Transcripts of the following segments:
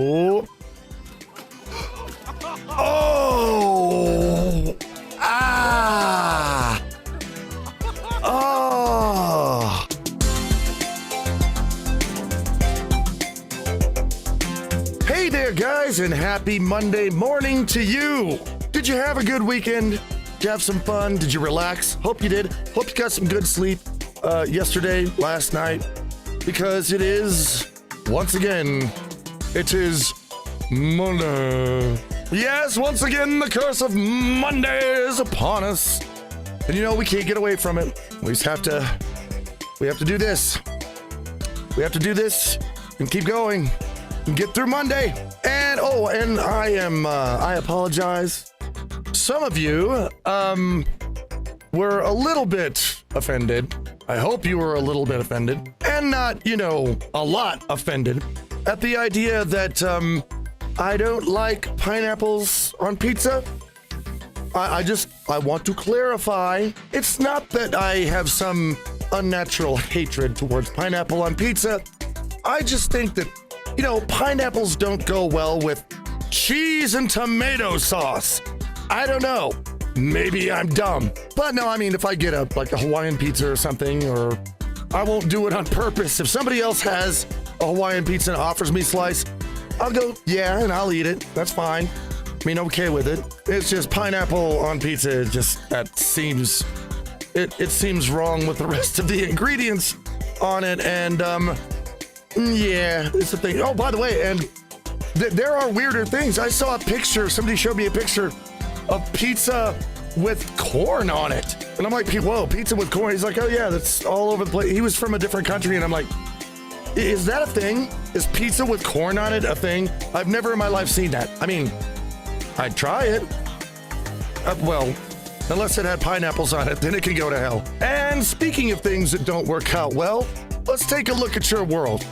Oh. Oh. Ah. Oh. Hey there, guys, and happy Monday morning to you. Did you have a good weekend? Did you have some fun? Did you relax? Hope you did. Hope you got some good sleep yesterday, last night, because it is, once again, it is Monday. Yes, once again, the curse of Monday is upon us. And you know, we can't get away from it. We just have to do this. We have to do this and keep going and get through Monday. And, I apologize. Some of you, were a little bit offended. I hope you were a little bit offended, and not, a lot offended at the idea that, I don't like pineapples on pizza. I want to clarify. It's not that I have some unnatural hatred towards pineapple on pizza. I just think that, pineapples don't go well with cheese and tomato sauce. I don't know. Maybe I'm dumb. But no, I mean, if I get a Hawaiian pizza or something, or I won't do it on purpose. If somebody else has a Hawaiian pizza and offers me a slice, I'll go, yeah, and I'll eat it. That's fine. I mean, okay with it. It's just pineapple on pizza, it seems wrong with the rest of the ingredients on it. And, yeah, it's a thing. Oh, by the way, and there are weirder things. I saw a picture, somebody showed me a picture of pizza with corn on it. And I'm like, whoa, pizza with corn? He's like, oh yeah, that's all over the place. He was from a different country, and I'm like, is that a thing? Is pizza with corn on it a thing? I've never in my life seen that. I mean, I'd try it. Well, unless it had pineapples on it, then it can go to hell. And speaking of things that don't work out well, let's take a look at your world.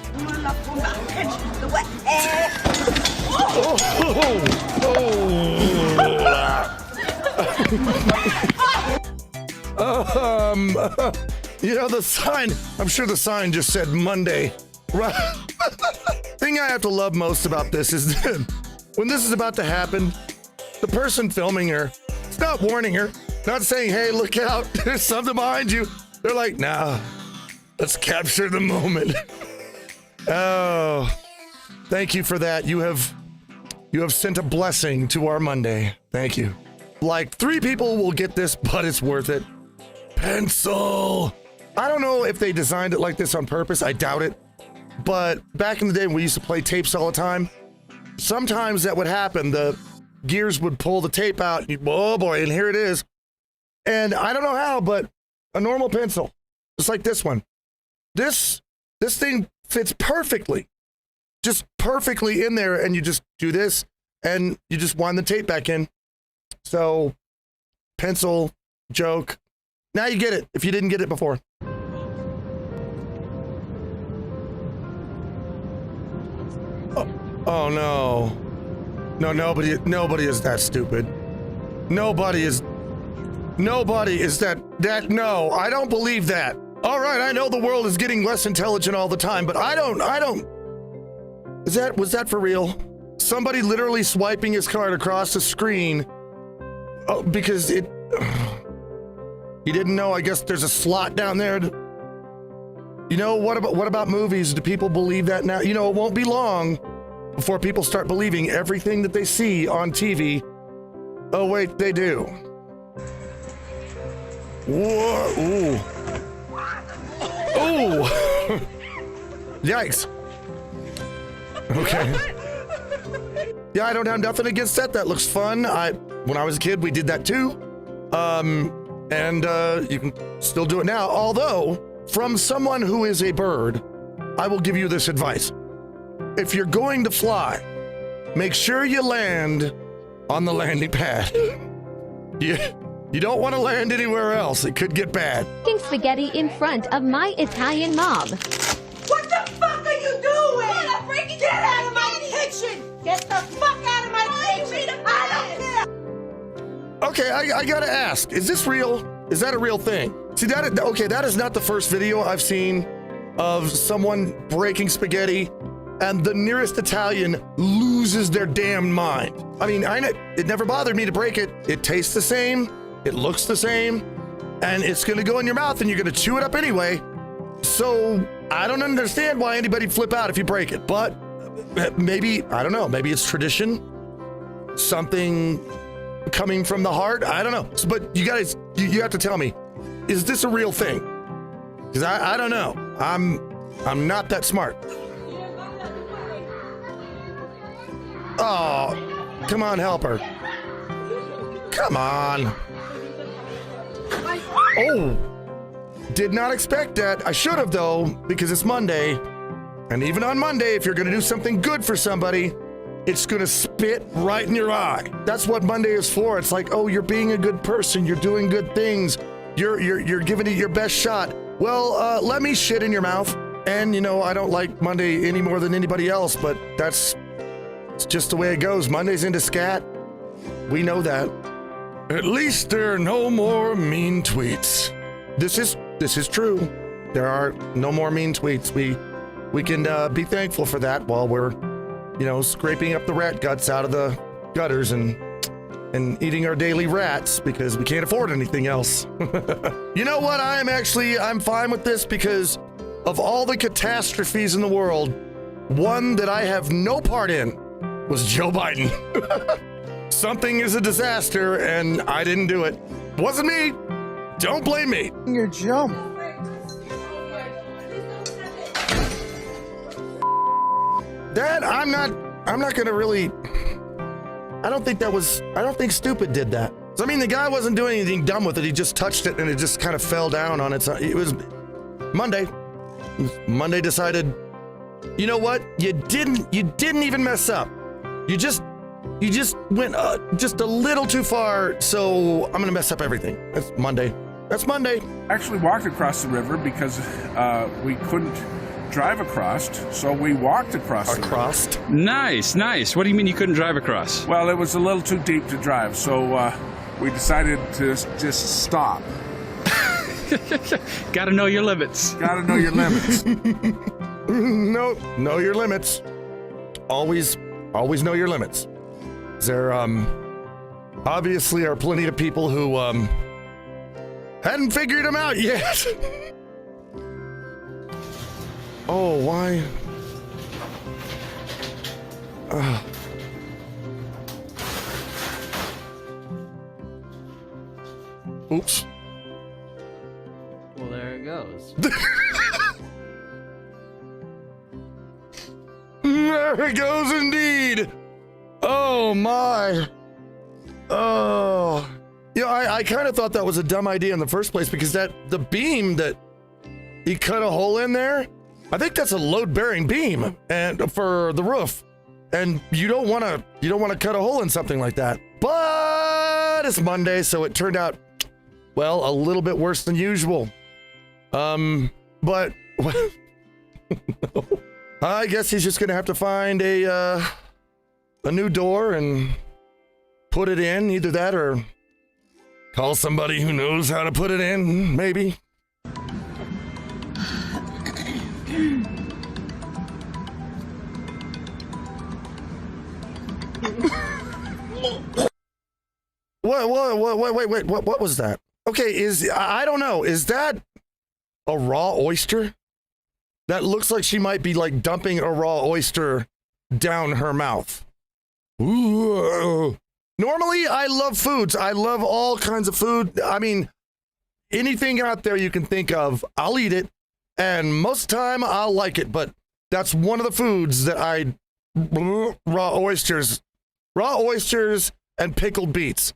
The sign, I'm sure the sign just said Monday. Right. Thing I have to love most about this is when this is about to happen, the person filming her, it's not warning her, not saying, hey, look out, there's something behind you. They're like, nah, let's capture the moment. Oh, thank you for that. You have sent a blessing to our Monday. Thank you. Like 3 people will get this, but it's worth it. Pencil. I don't know if they designed it like this on purpose. I doubt it. But back in the day when we used to play tapes all the time, sometimes that would happen. The gears would pull the tape out. Oh boy, and here it is. And I don't know how, but a normal pencil, just like this one. This thing fits perfectly. Just perfectly in there, and you just do this, and you just wind the tape back in. So, pencil, joke. Now you get it, if you didn't get it before. Oh no. No, nobody is that stupid. Nobody is that, no, I don't believe that. All right, I know the world is getting less intelligent all the time, but I don't, was that for real? Somebody literally swiping his card across the screen. Oh, because he didn't know, I guess there's a slot down there. What about movies? Do people believe that now? It won't be long before people start believing everything that they see on TV. Oh wait, they do. Whoa, ooh. Ooh. Yikes. Okay. Yeah, I don't have nothing against that. That looks fun. When I was a kid, we did that too. And you can still do it now. Although, from someone who is a bird, I will give you this advice. If you're going to fly, make sure you land on the landing pad. You don't want to land anywhere else. It could get bad. Eating spaghetti in front of my Italian mom. What the fuck are you doing? Get out of my kitchen! Get the fuck out of my kitchen! I don't care! Okay, I gotta ask, is this real? Is that a real thing? See, that is not the first video I've seen of someone breaking spaghetti and the nearest Italian loses their damn mind. I mean, it never bothered me to break it. It tastes the same, it looks the same, and it's gonna go in your mouth and you're gonna chew it up anyway. So I don't understand why anybody flip out if you break it, but maybe, I don't know, maybe it's tradition, something coming from the heart, I don't know. But you guys, you have to tell me, is this a real thing? Because I don't know. I'm not that smart. Oh, come on, help her. Come on. Oh, did not expect that. I should have though, because it's Monday. And even on Monday, if you're gonna do something good for somebody, it's gonna spit right in your eye. That's what Monday is for. It's like, oh, you're being a good person. You're doing good things. You're giving it your best shot. Well, let me shit in your mouth. And you know, I don't like Monday any more than anybody else, but it's just the way it goes. Monday's into scat. We know that. At least there are no more mean tweets. This is true. There are no more mean tweets. We can be thankful for that while we're, you know, scraping up the rat guts out of the gutters and eating our daily rats because we can't afford anything else. You know what? I'm fine with this because of all the catastrophes in the world, one that I have no part in was Joe Biden. Something is a disaster and I didn't do it. Wasn't me. Don't blame me. Your jump. That I'm not gonna really. I don't think stupid did that. So, I mean, the guy wasn't doing anything dumb with it. He just touched it and it just kind of fell down on its own. It was Monday. Monday decided, you know what? You didn't even mess up. You just went just a little too far. So I'm gonna mess up everything. That's Monday. That's Monday. Actually walked across the river because we couldn't drive across, so we walked across the river. Nice. What do you mean you couldn't drive across? Well, it was a little too deep to drive, so we decided to just stop. Gotta know your limits. Gotta know your limits. No, know your limits. Always know your limits. There obviously are plenty of people who hadn't figured them out yet. Oh, why? Oops. Well, there it goes. There it goes indeed. Oh my. Oh. You know, I kind of thought that was a dumb idea in the first place because the beam that he cut a hole in there, I think that's a load-bearing beam and for the roof. And you don't want to cut a hole in something like that. But it's Monday, so it turned out, well, a little bit worse than usual. But I guess he's just gonna have to find a new door and put it in, either that or call somebody who knows how to put it in, maybe. Wait, what was that? Okay, I don't know, is that a raw oyster? That looks like she might be like dumping a raw oyster down her mouth. Ooh. Normally, I love foods. I love all kinds of food. I mean, anything out there you can think of, I'll eat it. And most of the time, I'll like it. But that's one of the foods that raw oysters and pickled beets.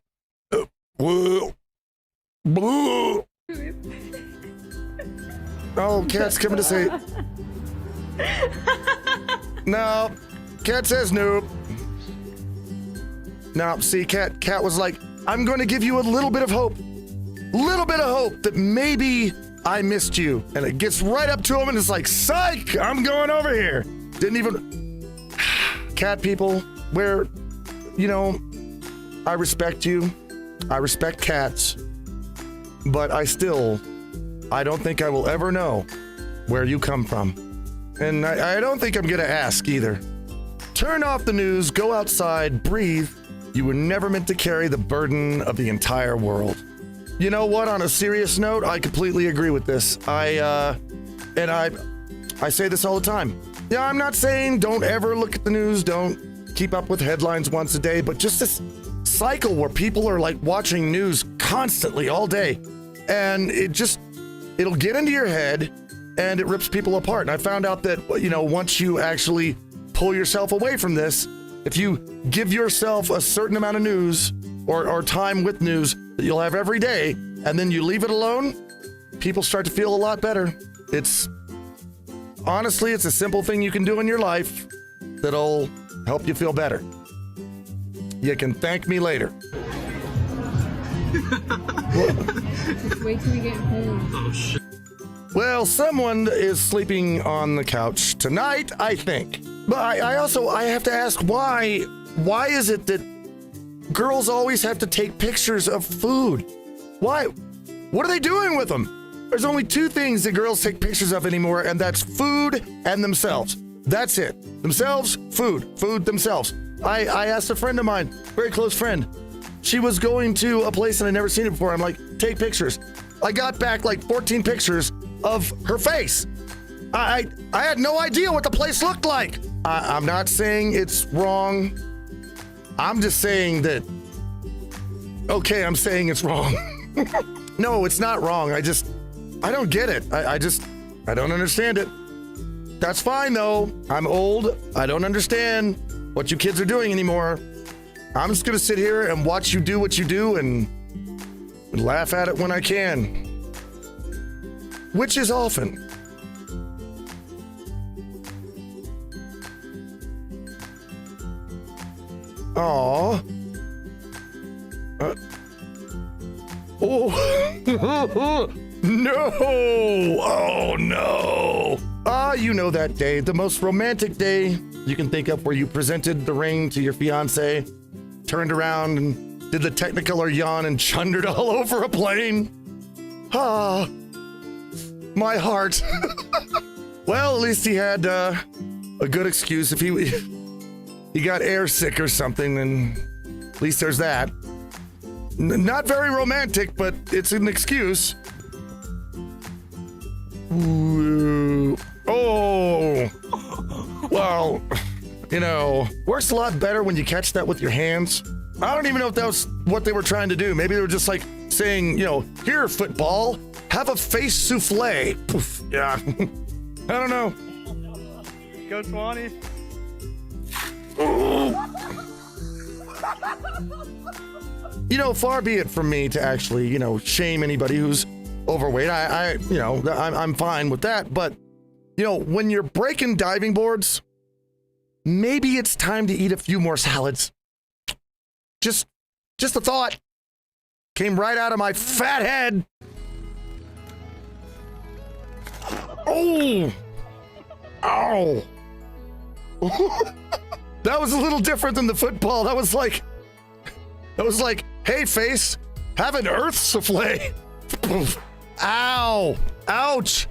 Oh, Cat's coming to say. No, Cat says nope. No, see, Cat was like, I'm going to give you a little bit of hope that maybe I missed you. And it gets right up to him and it's like, psych, I'm going over here. Didn't even. Cat people, where, you know, I respect you. I respect cats. But I don't think I will ever know where you come from. And I don't think I'm gonna ask either. Turn off the news, go outside, breathe. You were never meant to carry the burden of the entire world. You know what? On a serious note, I completely agree with this. I say this all the time. Yeah, I'm not saying don't ever look at the news, don't keep up with headlines once a day, but just this cycle where people are like watching news constantly all day, and it'll get into your head and it rips people apart. And I found out that, you know, once you actually pull yourself away from this, if you give yourself a certain amount of news or time with news that you'll have every day, and then you leave it alone, people start to feel a lot better. Honestly, it's a simple thing you can do in your life that'll help you feel better. You can thank me later. Just wait till we get home. Oh, shit. Well, someone is sleeping on the couch tonight, I think. But I have to ask why. Why is it that girls always have to take pictures of food? Why? What are they doing with them? There's only two things that girls take pictures of anymore, and that's food and themselves. That's it. Themselves, food, themselves. I asked a friend of mine, very close friend. She was going to a place and I'd never seen it before. I'm like, take pictures. I got back like 14 pictures of her face. I had no idea what the place looked like. I'm not saying it's wrong. I'm just saying that, okay, I'm saying it's wrong. No, it's not wrong. I don't get it. I don't understand it. That's fine though. I'm old. I don't understand what you kids are doing anymore. I'm just gonna sit here and watch you do what you do and laugh at it when I can. Which is often. Aww. Oh. No. Oh no. You know that day, the most romantic day you can think of, where you presented the ring to your fiance, turned around and did the Technicolor yawn and chundered all over a plane. Ah, my heart. Well, at least he had a good excuse. If he got air sick or something, then at least there's that. Not very romantic, but it's an excuse. Ooh. Oh. Well, you know, works a lot better when you catch that with your hands. I don't even know if that was what they were trying to do. Maybe they were just like saying, you know, here, football, have a face souffle. Poof. Yeah. I don't know. Go Swanee. You know, far be it from me to actually, you know, shame anybody who's overweight. I'm fine with that. But, you know, when you're breaking diving boards, maybe it's time to eat a few more salads. Just a thought. Came right out of my fat head. Oh. Ow. That was a little different than the football. That was like, hey, face, have an earth souffle. Ow. Ouch.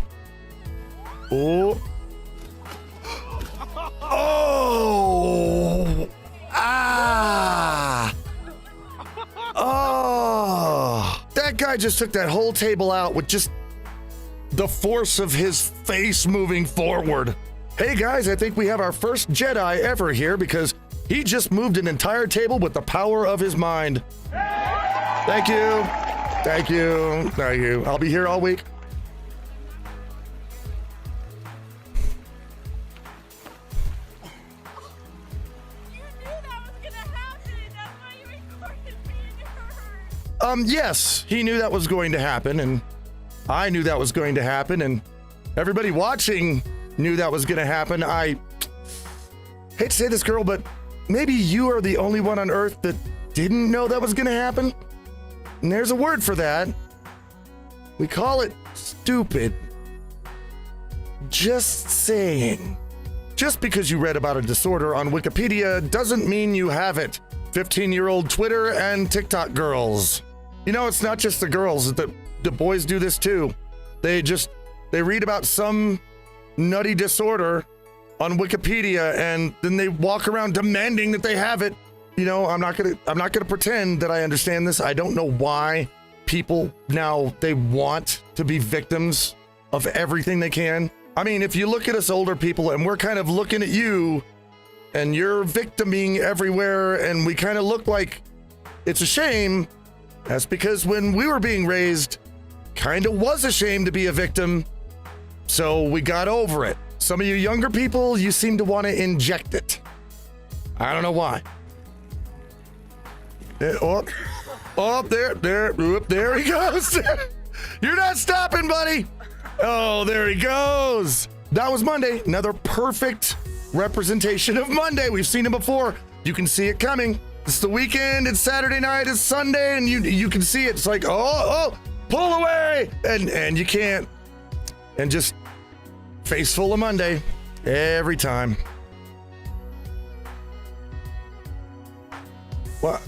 Oh. Oh. Ah. Oh. That guy just took that whole table out with just the force of his face moving forward. Hey guys, I think we have our first Jedi ever here because he just moved an entire table with the power of his mind. Thank you. Thank you. Thank you. I'll be here all week. Yes, he knew that was going to happen, and I knew that was going to happen, and everybody watching knew that was going to happen. I hate to say this, girl, but maybe you are the only one on Earth that didn't know that was going to happen. And there's a word for that. We call it stupid. Just saying. Just because you read about a disorder on Wikipedia doesn't mean you have it. 15-year-old Twitter and TikTok girls. You know, it's not just the girls. The boys do this too. They read about some nutty disorder on Wikipedia, and then they walk around demanding that they have it. You know, I'm not gonna pretend that I understand this. I don't know why people now, they want to be victims of everything they can. I mean, if you look at us older people and we're kind of looking at you and you're victiming everywhere and we kind of look like it's a shame, that's because when we were being raised, kind of was a shame to be a victim. So we got over it. Some of you younger people, you seem to want to inject it. I don't know why. There he goes. You're not stopping, buddy. Oh, there he goes. That was Monday. Another perfect representation of Monday. We've seen it before. You can see it coming. It's the weekend. It's Saturday night. It's Sunday, and you can see it. It's like, oh, pull away, and you can't. And just face full of Monday every time. What?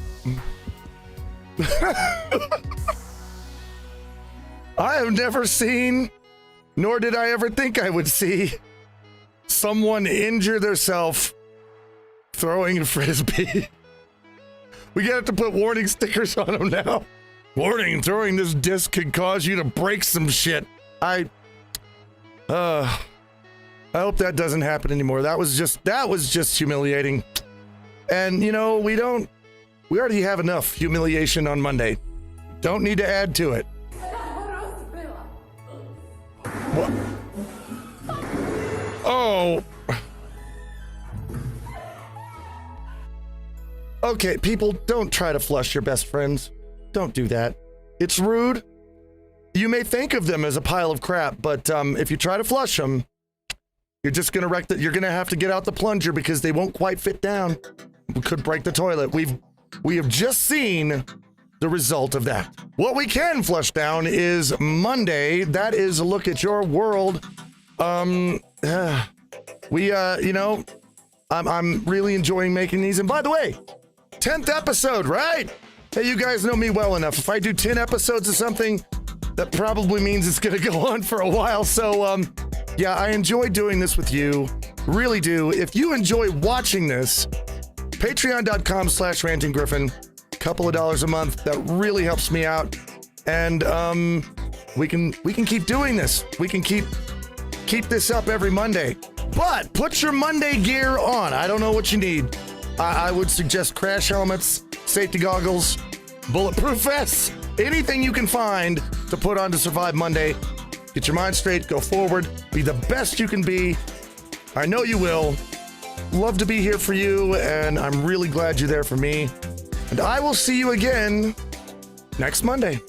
I have never seen, nor did I ever think I would see, someone injure themselves throwing a frisbee. We have to put warning stickers on them now. Warning, throwing this disc could cause you to break some shit. I hope that doesn't happen anymore. That was just humiliating. And you know, we already have enough humiliation on Monday. Don't need to add to it. What? Oh. Okay, people, don't try to flush your best friends. Don't do that. It's rude. You may think of them as a pile of crap, but if you try to flush them, you're just gonna wreck you're gonna have to get out the plunger because they won't quite fit down. We could break the toilet. We have just seen the result of that. What we can flush down is Monday. That is a look at your world. You know, I'm really enjoying making these. And by the way, 10th episode, right? Hey, you guys know me well enough. If I do 10 episodes of something, that probably means it's gonna go on for a while. So, yeah, I enjoy doing this with you. Really do. If you enjoy watching this, patreon.com/rantinggryphon, couple of dollars a month. That really helps me out. And we can keep doing this. We can keep this up every Monday. But put your Monday gear on. I don't know what you need. I would suggest crash helmets, safety goggles, bulletproof vests, anything you can find to put on to survive Monday. Get your mind straight, go forward, be the best you can be. I know you will. Love to be here for you, and I'm really glad you're there for me. And I will see you again next Monday.